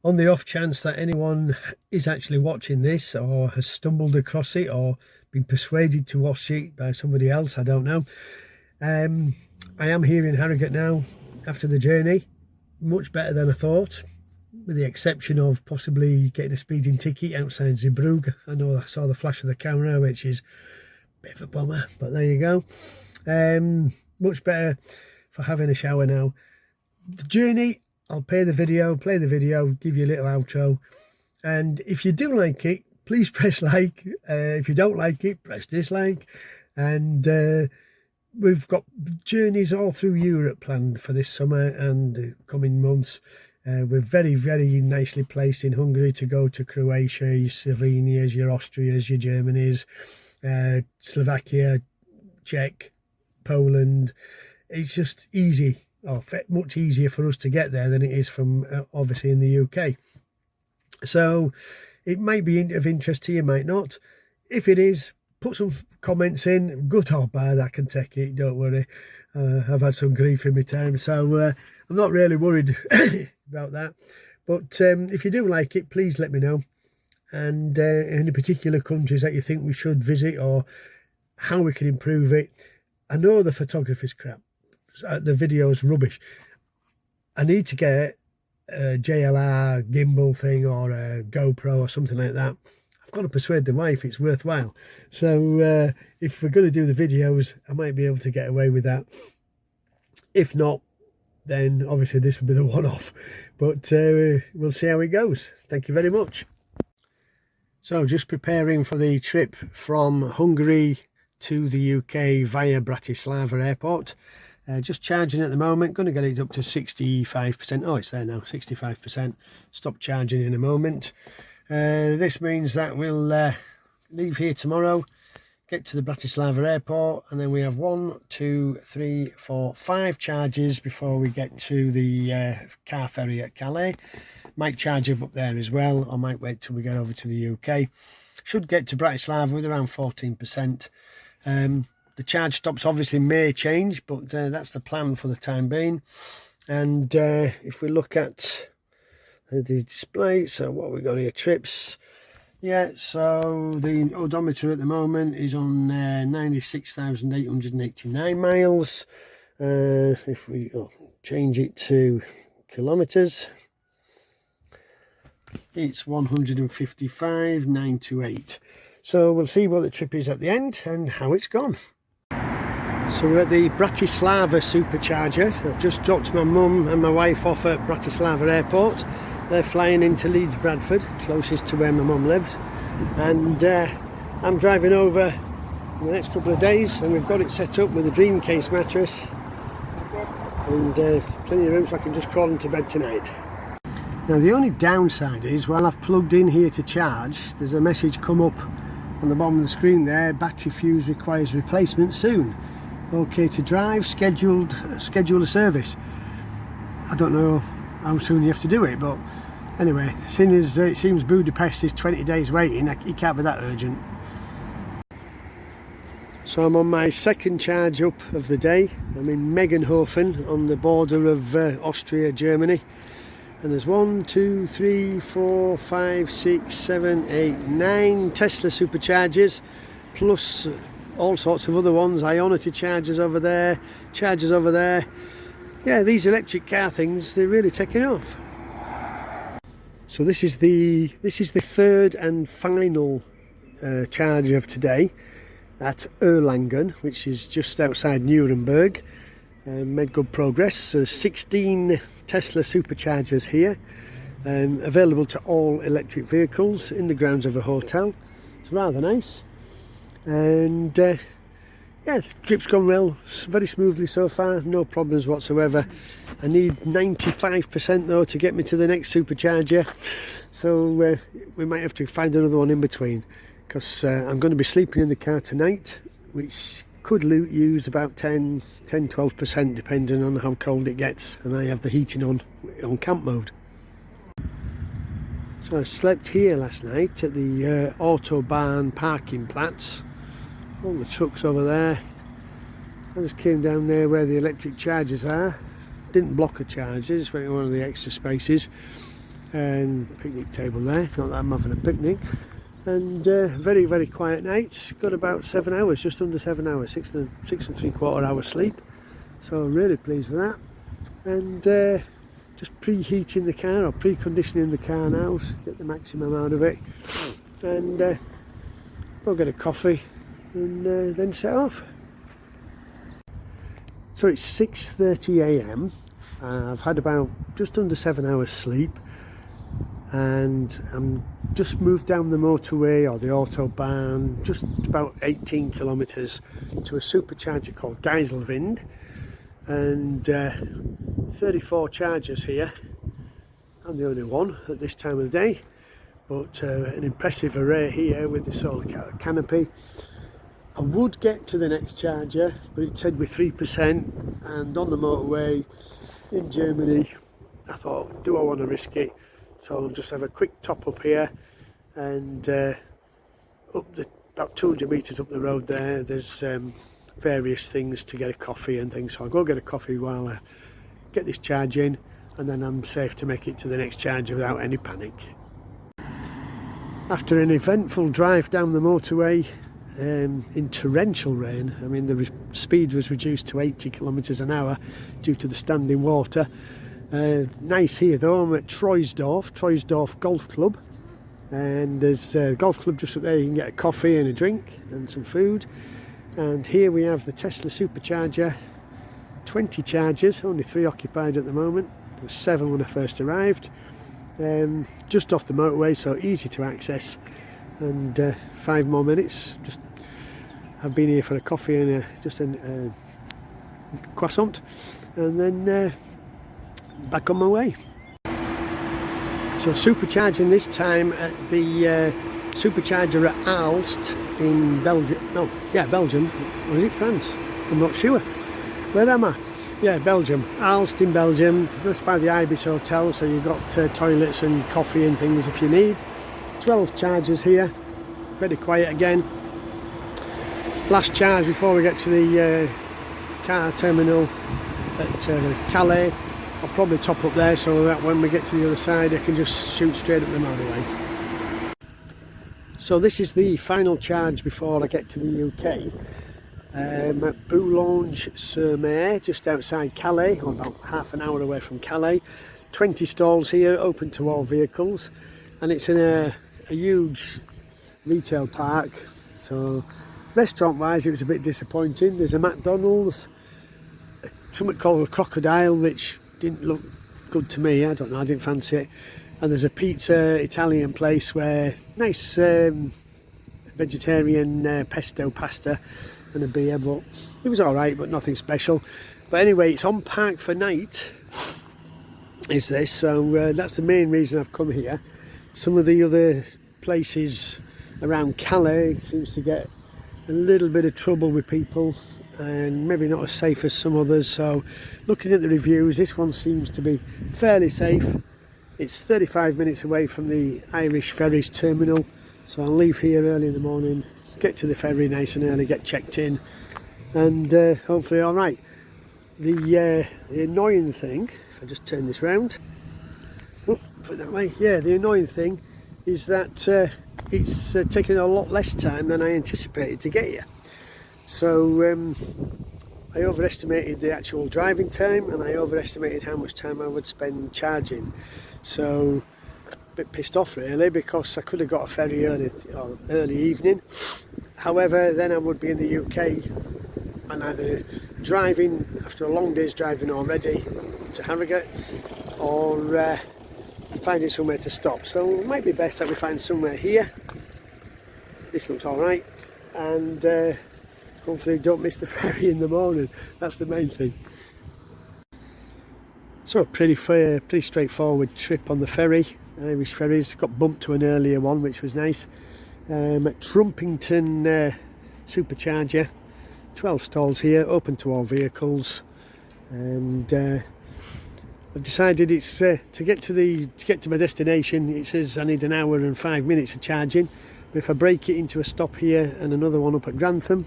On the off chance that anyone is actually watching this or has stumbled across it or been persuaded to watch it by somebody else, I don't know. I am here in Harrogate now after the journey. Much better than I thought, with the exception of possibly getting a speeding ticket outside Zeebrugge. I know I saw the flash of the camera, which is a bit of a bummer, but there you go. Much better for having a shower now. The journey, I'll play the video, give you a little outro. And if you do like it, please press like. If you don't like it, press dislike. And we've got journeys all through Europe planned for this summer and the coming months. We're very, very nicely placed in Hungary to go to Croatia, your Slovenias, your Austrias, your Germanys, Slovakia, Czech, Poland. It's just easy, or much easier for us to get there than it is from obviously in the UK. So it might be of interest to you, might not. If it is, put some comments in, good or bad, I can take it, don't worry. I've had some grief in my time, so I'm not really worried about that. But if you do like it, please let me know. And any particular countries that you think we should visit or how we can improve it. I know the photography's crap. The video's rubbish. I need to get a JLR gimbal thing or a GoPro or something like that. I've got to persuade the wife it's worthwhile. So if we're going to do the videos, I might be able to get away with that. If not, then obviously this will be the one-off. But we'll see how it goes. Thank you very much. So just preparing for the trip from Hungary to the UK via Bratislava airport. Just charging at the moment, going to get it up to 65%. Oh, it's there now, 65%. Stop charging in a moment. This means that we'll leave here tomorrow, get to the Bratislava airport, and then we have 1, 2, 3, 4, 5 charges before we get to the car ferry at Calais. Might charge up there as well, or might wait till we get over to the UK. Should get to Bratislava with around 14%. The charge stops obviously may change, but that's the plan for the time being. And if we look at the display, so what we got here, trips. Yeah, so the odometer at the moment is on 96,889 miles. If we change it to kilometres, it's 155,928. So we'll see what the trip is at the end and how it's gone. So we're at the Bratislava supercharger. I've just dropped my mum and my wife off at Bratislava airport. They're flying into Leeds Bradford, closest to where my mum lives. And I'm driving over in the next couple of days, and we've got it set up with a dream case mattress. And plenty of room so I can just crawl into bed tonight. Now the only downside is, while I've plugged in here to charge, there's a message come up on the bottom of the screen there: battery fuse requires replacement soon. Okay to drive, schedule a service. I don't know how soon you have to do it, but anyway, seeing as it seems Budapest is 20 days waiting, it can't be that urgent. So I'm on my second charge up of the day. I'm in Megenhofen on the border of Austria, Germany. And there's 1, 2, 3, 4, 5, 6, 7, 8, 9 Tesla superchargers, plus all sorts of other ones, Ionity chargers over there, Yeah, these electric car things, they're really taking off. So this is the third and final charge of today at Erlangen, which is just outside Nuremberg. Made good progress. There's 16 Tesla superchargers here, available to all electric vehicles in the grounds of a hotel. It's rather nice. And yeah, the trip's gone well, very smoothly so far, no problems whatsoever. I need 95% though to get me to the next supercharger, so we might have to find another one in between, because I'm going to be sleeping in the car tonight, which could use about 10-12% depending on how cold it gets, and I have the heating on camp mode. So I slept here last night at the Autobahn parking plats. All the trucks over there. I just came down there where the electric chargers are. Didn't block a charger, just went to one of the extra spaces. and picnic table there, not that I'm having a picnic. And very, very quiet night. Got about 7 hours, just under 7 hours, 6.75 hours sleep. So really pleased with that. And just preheating the car, or preconditioning the car now, to get the maximum out of it. And go get a coffee and then set off. So it's 6:30 a.m. I've had about just under 7 hours sleep, and I'm just moved down the motorway, or the autobahn, just about 18 kilometres to a supercharger called Geiselwind, and 34 chargers here. I'm the only one at this time of the day, but an impressive array here with the solar canopy. I would get to the next charger, but it said with 3%, and on the motorway in Germany, I thought, do I want to risk it? So I'll just have a quick top up here, and about 200 metres up the road there's various things to get a coffee and things. So I'll go get a coffee while I get this charge in, and then I'm safe to make it to the next charger without any panic. After an eventful drive down the motorway in torrential rain, I mean the speed was reduced to 80 kilometres an hour due to the standing water. Nice here though, I'm at Troisdorf Golf Club, and there's a golf club just up there. You can get a coffee and a drink and some food. And here we have the Tesla supercharger, 20 chargers, only 3 occupied at the moment. There were 7 when I first arrived, just off the motorway, so easy to access. And 5 more minutes, just I've been here for a coffee and just a croissant, and then back on my way. So supercharging this time at the supercharger at Aalst in Belgium. No, yeah, Belgium. Or is it France? I'm not sure. Where am I? Yeah, Belgium. Aalst in Belgium, just by the Ibis Hotel, so you've got toilets and coffee and things if you need. 12 chargers here, very quiet again. Last charge before we get to the car terminal at Calais. I'll probably top up there so that when we get to the other side I can just shoot straight up the motorway. So this is the final charge before I get to the UK. At Boulogne-sur-Mer, just outside Calais, or about half an hour away from Calais. 20 stalls here, open to all vehicles, and it's in a huge retail park. So restaurant wise it was a bit disappointing. There's a McDonald's, something called a Crocodile, which didn't look good to me. I don't know, I didn't fancy it. And there's a pizza Italian place where nice vegetarian pesto pasta and a beer, but it was alright, but nothing special. But anyway, it's on Park for Night is this, so that's the main reason I've come here. Some of the other places around Calais seems to get a little bit of trouble with people, and maybe not as safe as some others. So looking at the reviews, this one seems to be fairly safe. It's 35 minutes away from the Irish Ferries terminal, so I'll leave here early in the morning, get to the ferry nice and early, get checked in, and hopefully all right. The annoying thing, if I just turn this round, put it that way, yeah, the annoying thing is that it's taken a lot less time than I anticipated to get here. So I overestimated the actual driving time, and I overestimated how much time I would spend charging. So a bit pissed off really, because I could have got a ferry early evening. However, then I would be in the UK and either driving after a long day's driving already to Harrogate, or finding somewhere to stop. So it might be best that we find somewhere here. This looks alright, and hopefully don't miss the ferry in the morning. That's the main thing. So a pretty straightforward trip on the ferry. Irish Ferries. Got bumped to an earlier one, which was nice. At Trumpington supercharger, 12 stalls here, open to all vehicles, and I've decided it's to get to my destination. It says I need an hour and 5 minutes of charging, but if I break it into a stop here and another one up at Grantham,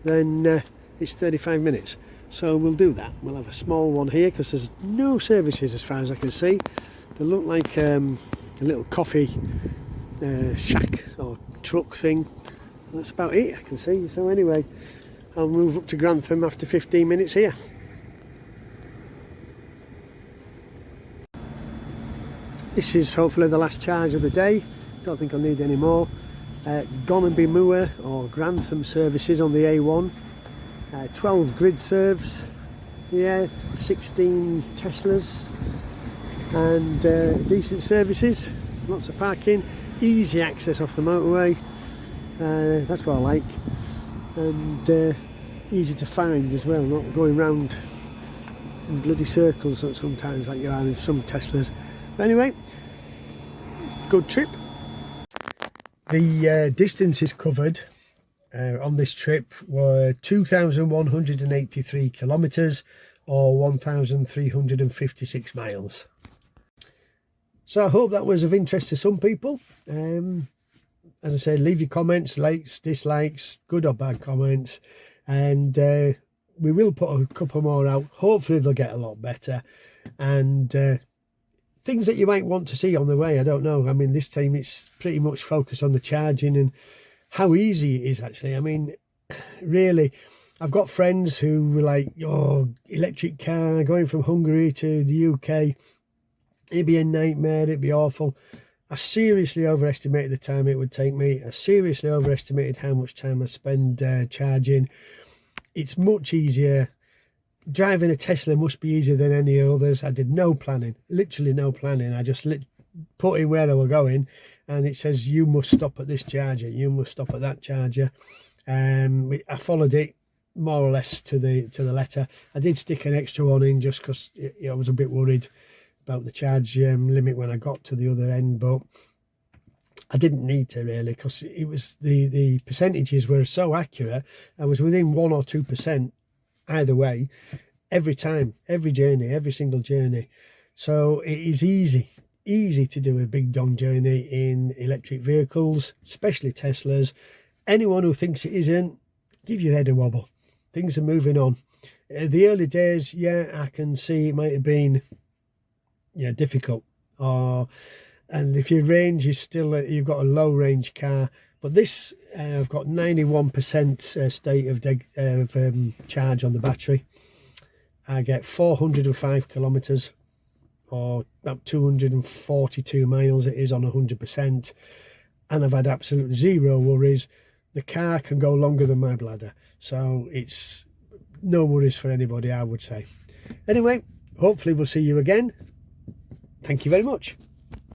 then it's 35 minutes. So we'll do that. We'll have a small one here because there's no services as far as I can see. They look like a little coffee shack or truck thing. That's about it I can see. So anyway, I'll move up to Grantham after 15 minutes here. This is hopefully the last charge of the day. Don't think I'll need any more. Gonnaby Moor or Grantham services on the A1. 12 grid serves. Yeah, 16 Teslas. And decent services. Lots of parking. Easy access off the motorway. That's what I like. And easy to find as well. Not going round in bloody circles sometimes like you are in some Teslas. But anyway, good trip. The distances covered on this trip were 2,183 kilometres or 1,356 miles. So I hope that was of interest to some people. As I said, leave your comments, likes, dislikes, good or bad comments, and we will put a couple more out. Hopefully they'll get a lot better, and things that you might want to see on the way, I don't know. I mean, this time it's pretty much focused on the charging and how easy it is actually. I mean, really, I've got friends who were like, oh, electric car, going from Hungary to the UK, it'd be a nightmare, it'd be awful. I seriously overestimated the time it would take me. I seriously overestimated how much time I spend charging. It's much easier. Driving a Tesla must be easier than any others. I did no planning, literally no planning. I just put in where I were going, and it says you must stop at this charger, you must stop at that charger. I followed it more or less to the letter. I did stick an extra one in just because I was a bit worried about the charge limit when I got to the other end, but I didn't need to really, because it was the percentages were so accurate. I was within 1 or 2% either way, every time, every journey, every single journey. So it is easy to do a big long journey in electric vehicles, especially Teslas. Anyone who thinks it isn't, give your head a wobble. Things are moving on. The early days, yeah, I can see it might have been difficult, and if your range is still, you've got a low range car, but this I've got 91% state of charge on the battery. I get 405 kilometers or about 242 miles it is on 100%, and I've had absolutely zero worries. The car can go longer than my bladder, so it's no worries for anybody, I would say. Anyway, hopefully we'll see you again. Thank you very much.